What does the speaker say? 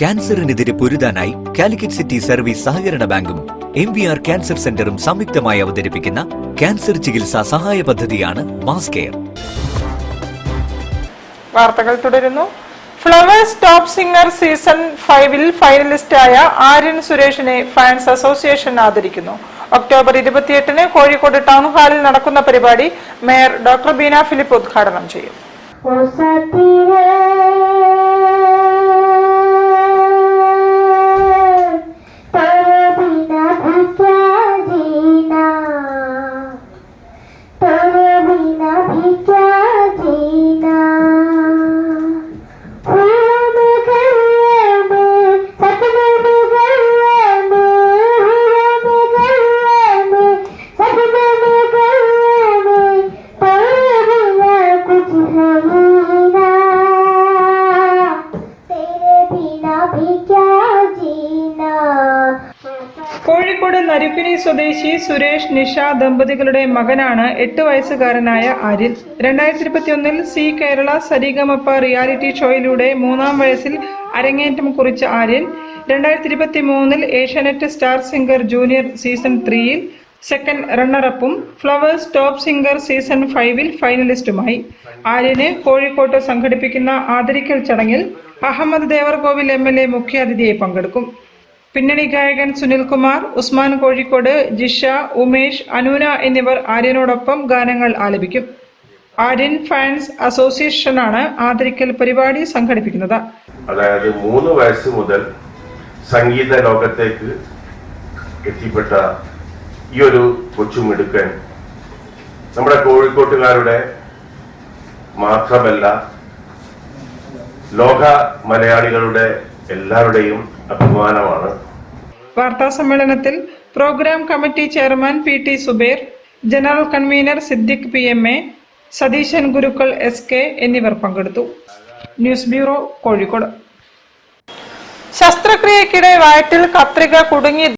ക്യാൻസറിനെതിരെ പൊരുതാനായി Calicut city service സഹകരണ ബാങ്കും MVR cancer സെന്ററും സംയുക്തമായി അവതരിപ്പിക്കുന്ന ക്യാൻസർ ചികിത്സാ സഹായ പദ്ധതിയാണ് മാസ് കെയർ. വാർത്തകൾ തുടരുന്നു. ഫ്ലവേഴ്സ് ടോപ്പ് സിംഗർ സീസൺ 5-ൽ ഫൈനലിസ്റ്റായ ആര്യൻ സുരേഷിനെ ഫാൻസ് അസോസിയേഷൻ ആദരിക്കുന്നു. ഒക്ടോബർ 28-ന് കോഴിക്കോട് ടൗൺ ഹാളിൽ നടക്കുന്ന പരിപാടി മേയർ ഡോക്ടർ ബീന ഫിലിപ്പ് ഉദ്ഘാടനം ചെയ്യും. കോഴിക്കോട് നരുക്കിനി സ്വദേശി സുരേഷ് നിഷ ദമ്പതികളുടെ മകനാണ് 8 വയസ്സുകാരനായ ആര്യൻ. 2021-ൽ സി കേരള സരിഗമപ റിയാലിറ്റി ഷോയിലൂടെ 3-ാം വയസ്സിൽ അരങ്ങേറ്റം കുറിച്ച ആര്യൻ 2023-ൽ Asianet Star Singer Junior season 3-ൽ സെക്കൻഡ് റണ്ണറപ്പും ഫ്ലവേഴ്സ് ടോപ്പ് സിംഗർ സീസൺ 5-ൽ ഫൈനലിസ്റ്റുമായി. ആര്യന് കോഴിക്കോട്ട് സംഘടിപ്പിക്കുന്ന ആദരിക്കൽ ചടങ്ങിൽ അഹമ്മദ് ദേവർകോവിൽ MLA മുഖ്യാതിഥിയായി പങ്കെടുക്കും. പിന്നണി ഗായകൻ സുനിൽകുമാർ, ഉസ്മാൻ കോഴിക്കോട്, ജിഷ, ഉമേഷ്, അനൂന എന്നിവർ ആര്യനോടൊപ്പം ഗാനങ്ങൾ ആലപിക്കും. ആര്യൻ ഫാൻസ് അസോസിയേഷനാണ് ആദരിക്കൽ പരിപാടി സംഘടിപ്പിക്കുന്നത്. അതായത് 3 വയസ്സ് മുതൽ സംഗീത ലോകത്തേക്ക് എത്തിപ്പെട്ട ഈ ഒരു കൊച്ചുമിടുക്കൻ നമ്മുടെ കോഴിക്കോട്ടുകാരുടെ മാത്രമല്ല ലോക മലയാളികളുടെ എല്ലാവരുടെയും അഭിമാനമാണ്. വാർത്താ സമ്മേളനത്തിൽ programme committee chairman PT Zubair, general convener Siddique PMA, Satheesan Gurukkal SK എന്നിവർ പങ്കെടുത്തു. News bureau, Kozhikode. ശസ്ത്രക്രിയക്കിടെ വയറ്റിൽ കത്രിക കുടുങ്ങി